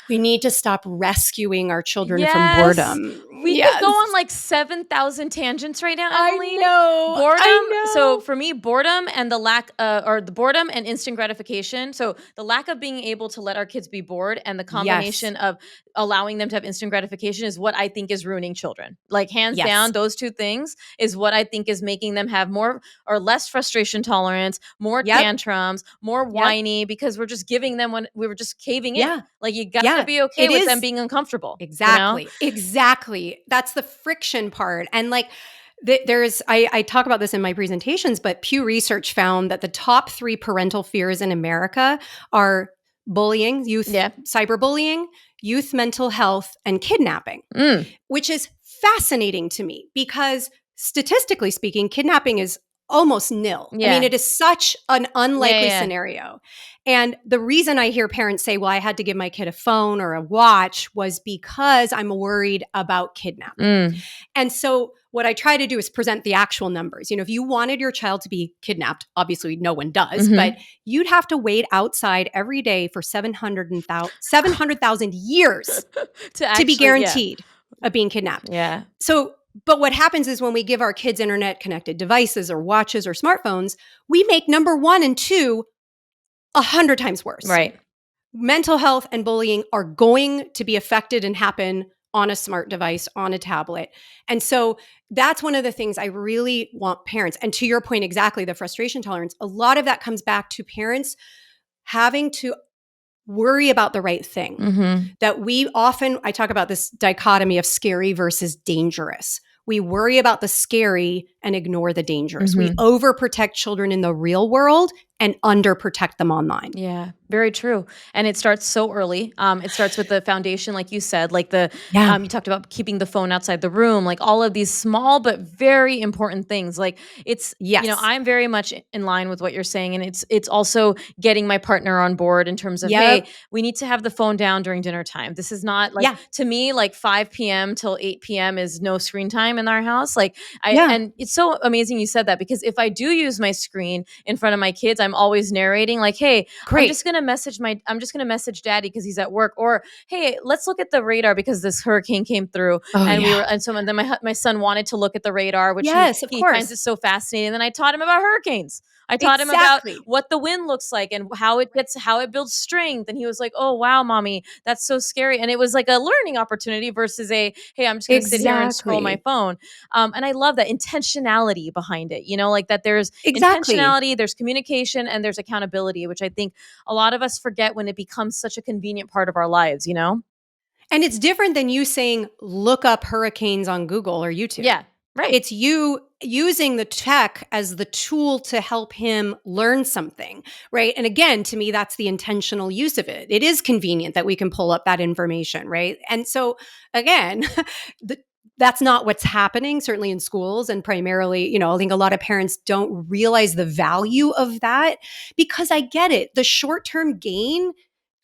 [SPEAKER 1] We need to stop rescuing our children from boredom.
[SPEAKER 2] We could go on 7,000 tangents right now, Emily.
[SPEAKER 1] I know.
[SPEAKER 2] Boredom. So for me, boredom and the lack or the boredom and instant gratification. So the lack of being able to let our kids be bored and the combination of allowing them to have instant gratification is what I think is ruining children. Hands down, those two things is what I think is making them have more or less frustration tolerance, more tantrums, more whiny, because we're just giving them when we were just caving in. You got to be okay with them being uncomfortable.
[SPEAKER 1] Exactly.
[SPEAKER 2] You know?
[SPEAKER 1] Exactly. That's the friction part. And I talk about this in my presentations, but Pew Research found that the top 3 parental fears in America are bullying, youth cyberbullying, youth mental health, and kidnapping, which is fascinating to me because statistically speaking, kidnapping is almost nil. I mean,
[SPEAKER 2] Yeah.
[SPEAKER 1] it is such an unlikely
[SPEAKER 2] Yeah.
[SPEAKER 1] scenario. And the reason I hear parents say, well, I had to give my kid a phone or a watch was because I'm worried about kidnapping. And so what I try to do is present the actual numbers. If you wanted your child to be kidnapped, obviously no one does, but you'd have to wait outside every day for 700,000 years
[SPEAKER 2] To
[SPEAKER 1] to be
[SPEAKER 2] actually,
[SPEAKER 1] guaranteed of being kidnapped.
[SPEAKER 2] Yeah.
[SPEAKER 1] So, but what happens is when we give our kids internet connected devices or watches or smartphones, we make number 1 and 2 100 times worse.
[SPEAKER 2] Right.
[SPEAKER 1] Mental health and bullying are going to be affected and happen on a smart device, on a tablet. And so that's one of the things I really want parents, and to your point exactly, the frustration tolerance, a lot of that comes back to parents having to worry about the right thing. That I talk about this dichotomy of scary versus dangerous. We worry about the scary and ignore the dangerous. We overprotect children in the real world and underprotect them online.
[SPEAKER 2] Yeah, very true. And it starts so early. It starts with the foundation, like you said, like you talked about keeping the phone outside the room, like all of these small but very important things. Like
[SPEAKER 1] Yes.
[SPEAKER 2] I'm very much in line with what you're saying. And it's also getting my partner on board in terms of,
[SPEAKER 1] Yep.
[SPEAKER 2] hey, we need to have the phone down during dinner time. This is not like, to me, like 5 p.m. till 8 p.m. is no screen time in our house. And it's so amazing you said that, because if I do use my screen in front of my kids, I'm always narrating like, hey,
[SPEAKER 1] Great.
[SPEAKER 2] I'm just going to message daddy because he's at work, or, hey, let's look at the radar because this hurricane came through. And then my son wanted to look at the radar, which
[SPEAKER 1] Yes, of
[SPEAKER 2] he
[SPEAKER 1] course.
[SPEAKER 2] finds it so fascinating. And then I taught him about hurricanes. I taught him about
[SPEAKER 1] Exactly.
[SPEAKER 2] what the wind looks like and how it builds strength. And he was like, oh, wow, mommy, that's so scary. And it was like a learning opportunity versus hey, I'm just going to sit here and scroll my phone. And I love that intentionality behind it, like that there's intentionality, there's communication, and there's accountability, which I think a lot of us forget when it becomes such a convenient part of our lives,
[SPEAKER 1] And it's different than you saying, look up hurricanes on Google or YouTube.
[SPEAKER 2] Yeah. Right.
[SPEAKER 1] It's you using the tech as the tool to help him learn something, right? And again, to me, that's the intentional use of it. It is convenient that we can pull up that information, right? And so again, that's not what's happening, certainly in schools. And primarily, I think a lot of parents don't realize the value of that, because I get it. The short-term gain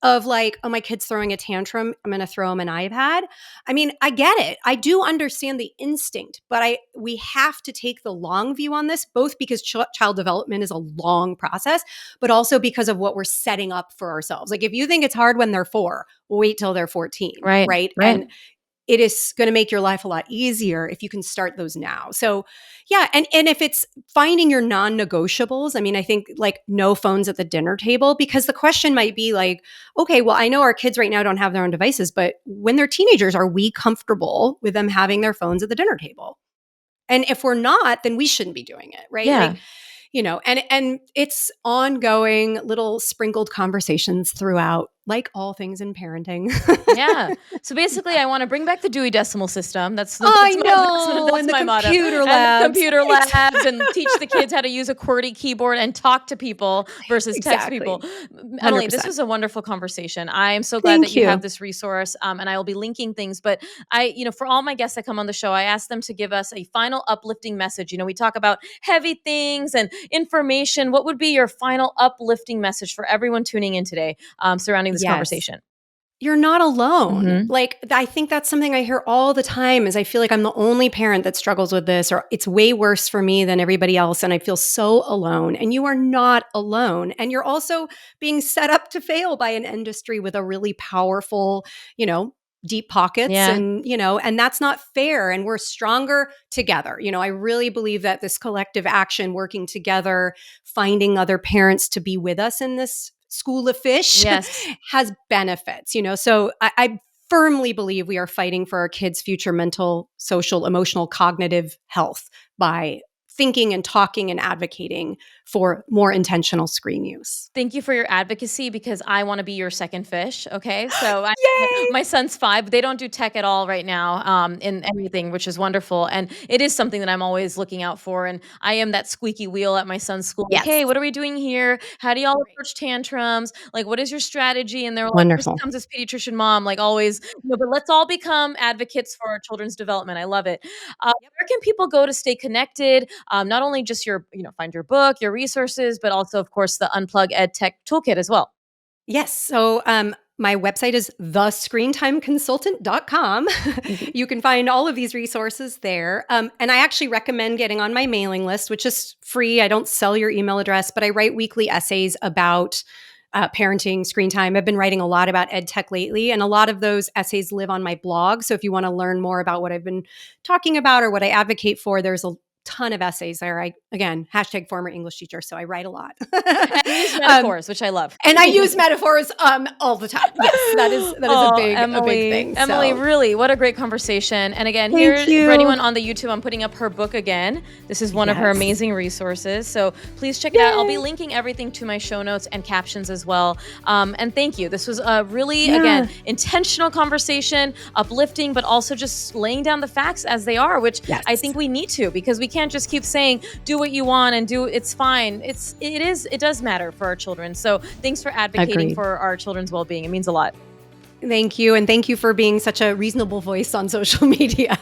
[SPEAKER 1] of like, oh, my kid's throwing a tantrum, I'm going to throw him an iPad. I mean, I get it. I do understand the instinct, but we have to take the long view on this, both because child development is a long process, but also because of what we're setting up for ourselves. Like if you think it's hard when they're 4, wait till they're 14, right? And it is going to make your life a lot easier if you can start those now. So yeah. And if it's finding your non-negotiables, I mean, I think like no phones at the dinner table, because the question might be like, okay, well, I know our kids right now don't have their own devices, but when they're teenagers, are we comfortable with them having their phones at the dinner table? And if we're not, then we shouldn't be doing it, right?
[SPEAKER 2] Yeah.
[SPEAKER 1] And it's ongoing little sprinkled conversations throughout, like all things in parenting.
[SPEAKER 2] Yeah. So basically, I want to bring back the Dewey Decimal System. That's
[SPEAKER 1] and the
[SPEAKER 2] my motto.
[SPEAKER 1] computer labs.
[SPEAKER 2] And the computer labs, and teach the kids how to use a QWERTY keyboard and talk to people versus text people. Emily, this was a wonderful conversation. I am so glad that you have this resource, and I will be linking things. But for all my guests that come on the show, I ask them to give us a final uplifting message. We talk about heavy things and information. What would be your final uplifting message for everyone tuning in today surrounding this conversation?
[SPEAKER 1] You're not alone. Like, I think that's something I hear all the time is I feel like I'm the only parent that struggles with this, or it's way worse for me than everybody else. And I feel so alone. And you are not alone. And you're also being set up to fail by an industry with a really powerful, deep pockets and that's not fair. And we're stronger together. I really believe that this collective action, working together, finding other parents to be with us in this school of fish has benefits, so I firmly believe we are fighting for our kids' future mental, social, emotional, cognitive health by thinking and talking and advocating for more intentional screen use.
[SPEAKER 2] Thank you for your advocacy, because I want to be your second fish. Okay. So my son's 5, but they don't do tech at all right now in anything, which is wonderful. And it is something that I'm always looking out for. And I am that squeaky wheel at my son's school. Like, hey, what are we doing here? How do y'all approach tantrums? Like, what is your strategy? And they're like,
[SPEAKER 1] wonderful.
[SPEAKER 2] Here comes this pediatrician mom, like always, but let's all become advocates for our children's development. I love it. Where can people go to stay connected? not only just find your book, your resources, but also, of course, the Unplug EdTech Toolkit as well.
[SPEAKER 1] Yes. So my website is thescreentimeconsultant.com. You can find all of these resources there. And I actually recommend getting on my mailing list, which is free. I don't sell your email address, but I write weekly essays about parenting, screen time. I've been writing a lot about EdTech lately, and a lot of those essays live on my blog. So if you want to learn more about what I've been talking about or what I advocate for, there's a ton of essays there. Again, #former English teacher. So I write a lot.
[SPEAKER 2] And use metaphors, which I love.
[SPEAKER 1] And I use metaphors all the time. Yes, that is a big thing.
[SPEAKER 2] Emily, really, what a great conversation. And again,
[SPEAKER 1] Thank you.
[SPEAKER 2] for anyone on the YouTube, I'm putting up her book again. This is one of her amazing resources. So please check it out. I'll be linking everything to my show notes and captions as well. And thank you. This was a really, again, intentional conversation, uplifting, but also just laying down the facts as they are, which I think we need to, because we can't just keep saying, do what you want and it's fine. It does matter for our children. So thanks for advocating for our children's well-being. It means a lot.
[SPEAKER 1] Thank you. And thank you for being such a reasonable voice on social media.